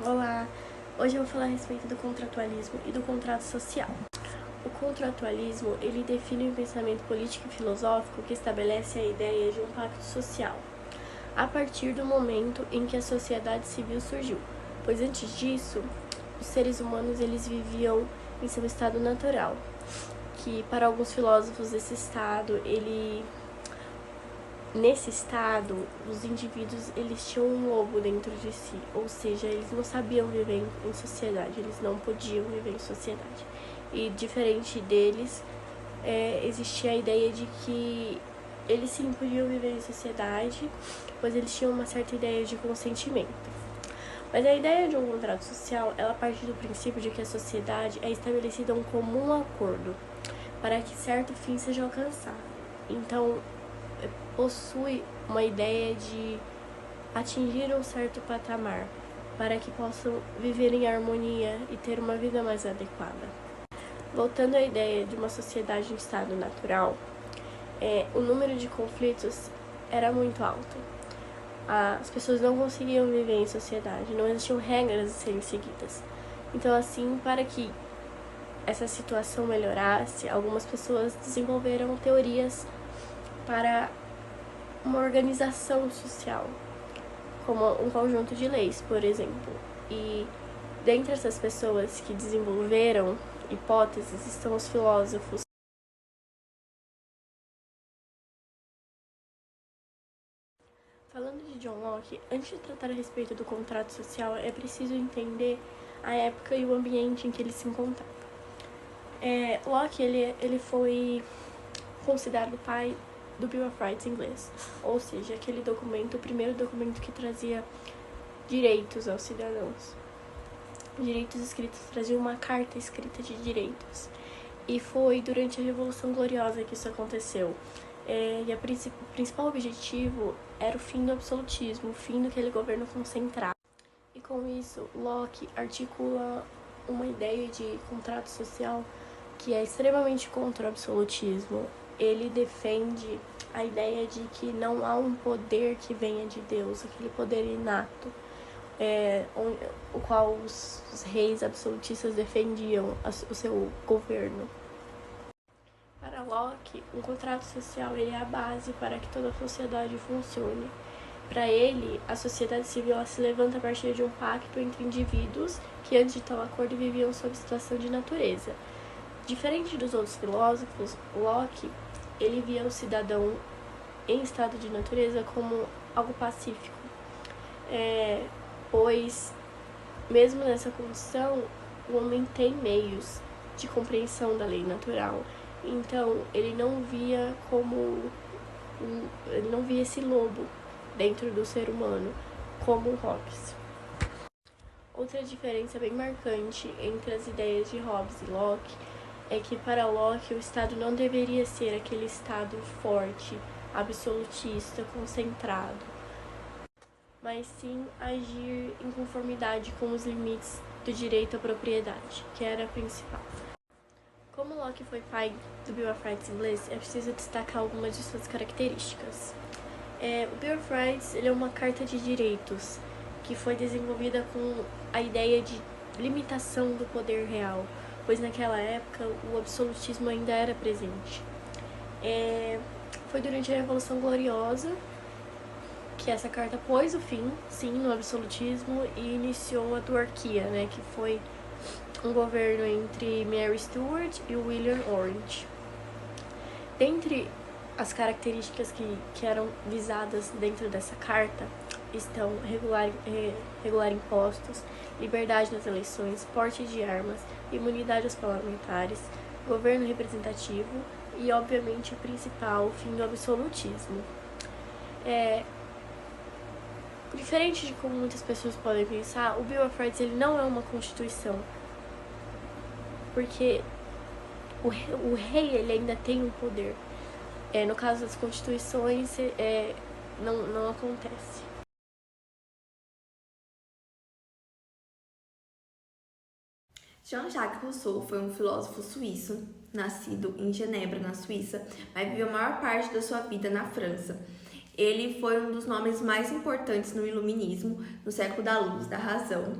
Olá! Hoje eu vou falar a respeito do contratualismo e do contrato social. O contratualismo, ele define um pensamento político e filosófico que estabelece a ideia de um pacto social, a partir do momento em que a sociedade civil surgiu, pois antes disso, os seres humanos eles viviam em seu estado natural, que para alguns filósofos nesse estado, os indivíduos eles tinham um lobo dentro de si, ou seja, eles não sabiam viver em sociedade, eles não podiam viver em sociedade. E diferente deles, existia a ideia de que eles sim podiam viver em sociedade, pois eles tinham uma certa ideia de consentimento. Mas a ideia de um contrato social, ela parte do princípio de que a sociedade é estabelecida um comum acordo para que certo fim seja alcançado. Então, possui uma ideia de atingir um certo patamar para que possam viver em harmonia e ter uma vida mais adequada. Voltando à ideia de uma sociedade em estado natural, o número de conflitos era muito alto. As pessoas não conseguiam viver em sociedade, não existiam regras a serem seguidas. Então, assim, para que essa situação melhorasse, algumas pessoas desenvolveram teorias para uma organização social, como um conjunto de leis, por exemplo. E dentre essas pessoas que desenvolveram hipóteses estão os filósofos. Falando de John Locke, antes de tratar a respeito do contrato social, é preciso entender a época e o ambiente em que ele se encontrava. Locke ele foi considerado o pai do Bill of Rights inglês, ou seja, aquele documento, o primeiro documento que trazia direitos aos cidadãos. Direitos escritos, trazia uma carta escrita de direitos. E foi durante a Revolução Gloriosa que isso aconteceu. E o principal objetivo era o fim do absolutismo, o fim daquele governo concentrado. E com isso, Locke articula uma ideia de contrato social que é extremamente contra o absolutismo. Ele defende a ideia de que não há um poder que venha de Deus, aquele poder inato, o qual os reis absolutistas defendiam o seu governo. Para Locke, um contrato social é a base para que toda a sociedade funcione. Para ele, a sociedade civil se levanta a partir de um pacto entre indivíduos que antes de tal acordo viviam sob situação de natureza. Diferente dos outros filósofos, Locke ele via o cidadão em estado de natureza como algo pacífico, pois mesmo nessa condição o homem tem meios de compreensão da lei natural. Então ele não via esse lobo dentro do ser humano como Hobbes. Outra diferença bem marcante entre as ideias de Hobbes e Locke é que para Locke o Estado não deveria ser aquele Estado forte, absolutista, concentrado, mas sim agir em conformidade com os limites do direito à propriedade, que era a principal. Como Locke foi pai do Bill of Rights inglês, é preciso destacar algumas de suas características. O Bill of Rights ele é uma carta de direitos que foi desenvolvida com a ideia de limitação do poder real, pois naquela época o absolutismo ainda era presente. Foi durante a Revolução Gloriosa que essa carta pôs o fim, sim, no absolutismo e iniciou a duarquia, que foi um governo entre Mary Stuart e William Orange. Dentre as características que eram visadas dentro dessa carta estão regular impostos, liberdade nas eleições, porte de armas, imunidade aos parlamentares, governo representativo e, obviamente, o principal, o fim do absolutismo. Diferente de como muitas pessoas podem pensar, o Bill of Rights ele não é uma constituição, porque o rei ele ainda tem um poder. No caso das constituições, não acontece. Jean-Jacques Rousseau foi um filósofo suíço, nascido em Genebra, na Suíça, mas viveu a maior parte da sua vida na França. Ele foi um dos nomes mais importantes no Iluminismo, no século da luz, da razão.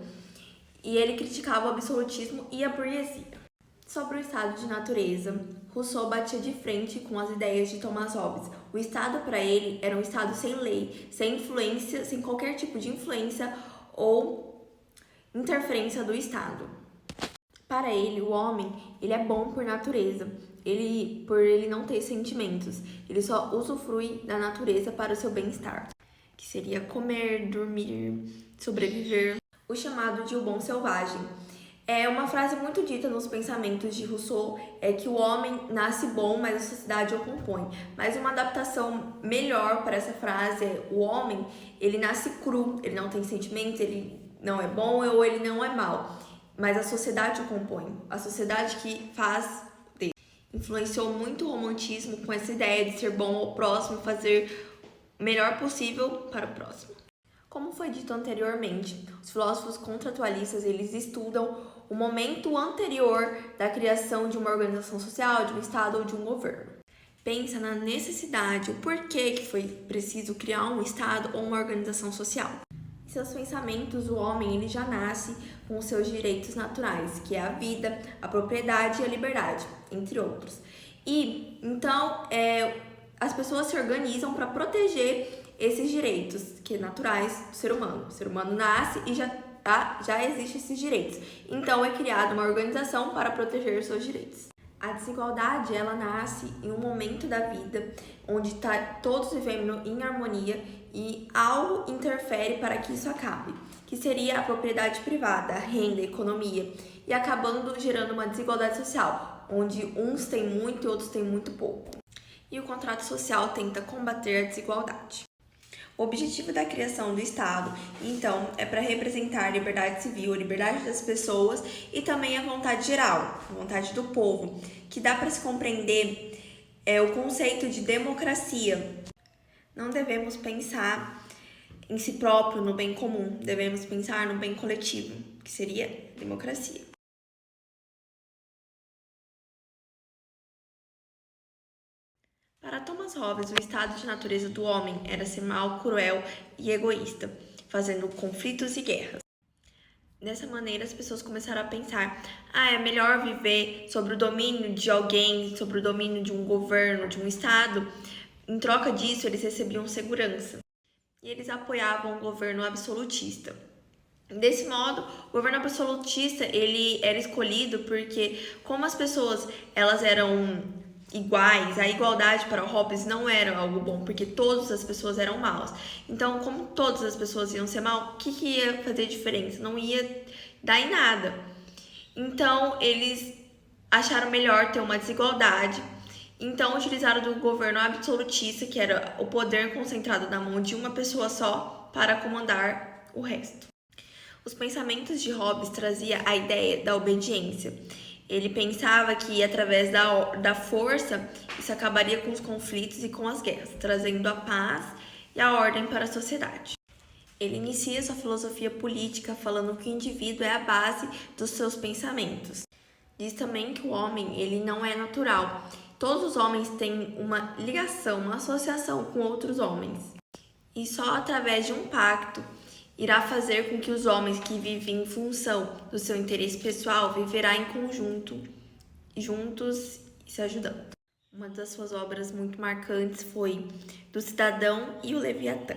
e ele criticava o absolutismo e a burguesia. Sobre o estado de natureza, Rousseau batia de frente com as ideias de Thomas Hobbes. O estado para ele era um estado sem lei, sem influência, sem qualquer tipo de influência ou interferência do estado. Para ele, o homem, ele é bom por natureza, por ele não ter sentimentos, ele só usufrui da natureza para o seu bem-estar, que seria comer, dormir, sobreviver, o chamado de o bom selvagem. É uma frase muito dita nos pensamentos de Rousseau, é que o homem nasce bom, mas a sociedade o compõe. Mas uma adaptação melhor para essa frase é: o homem, ele nasce cru, ele não tem sentimentos, ele não é bom ou ele não é mau, mas a sociedade o compõe, a sociedade que faz dele. Influenciou muito o romantismo com essa ideia de ser bom ao próximo, fazer o melhor possível para o próximo. Como foi dito anteriormente, os filósofos contratualistas, eles estudam o momento anterior da criação de uma organização social, de um estado ou de um governo. Pensa na necessidade, o porquê que foi preciso criar um estado ou uma organização social. Em seus pensamentos, o homem ele já nasce com os seus direitos naturais, que é a vida, a propriedade e a liberdade, entre outros. E então as pessoas se organizam para proteger esses direitos que naturais do ser humano. O ser humano nasce e já existem esses direitos. Então é criada uma organização para proteger os seus direitos. A desigualdade, ela nasce em um momento da vida onde todos vivendo em harmonia e algo interfere para que isso acabe, que seria a propriedade privada, a renda, a economia, e acabando gerando uma desigualdade social, onde uns têm muito e outros têm muito pouco. E o contrato social tenta combater a desigualdade. O objetivo da criação do Estado, então, é para representar a liberdade civil, a liberdade das pessoas e também a vontade geral, a vontade do povo, que dá para se compreender o conceito de democracia. Não devemos pensar em si próprio, no bem comum, devemos pensar no bem coletivo, que seria democracia. Para Thomas Hobbes, o estado de natureza do homem era ser mau, cruel e egoísta, fazendo conflitos e guerras. Dessa maneira, as pessoas começaram a pensar: é melhor viver sob o domínio de alguém, sob o domínio de um governo, de um estado. Em troca disso, eles recebiam segurança. E eles apoiavam o governo absolutista. Desse modo, o governo absolutista ele era escolhido porque, como as pessoas elas eram iguais, a igualdade para Hobbes não era algo bom, porque todas as pessoas eram maus. Então, como todas as pessoas iam ser mal, o que ia fazer diferença? Não ia dar em nada. Então, eles acharam melhor ter uma desigualdade. Então, utilizaram do governo absolutista, que era o poder concentrado na mão de uma pessoa só, para comandar o resto. Os pensamentos de Hobbes traziam a ideia da obediência. Ele pensava que, através da força, isso acabaria com os conflitos e com as guerras, trazendo a paz e a ordem para a sociedade. Ele inicia sua filosofia política falando que o indivíduo é a base dos seus pensamentos. Diz também que o homem ele não é natural. Todos os homens têm uma ligação, uma associação com outros homens. E só através de um pacto irá fazer com que os homens que vivem em função do seu interesse pessoal viverá em conjunto, juntos e se ajudando. Uma das suas obras muito marcantes foi Do Cidadão e o Leviatã.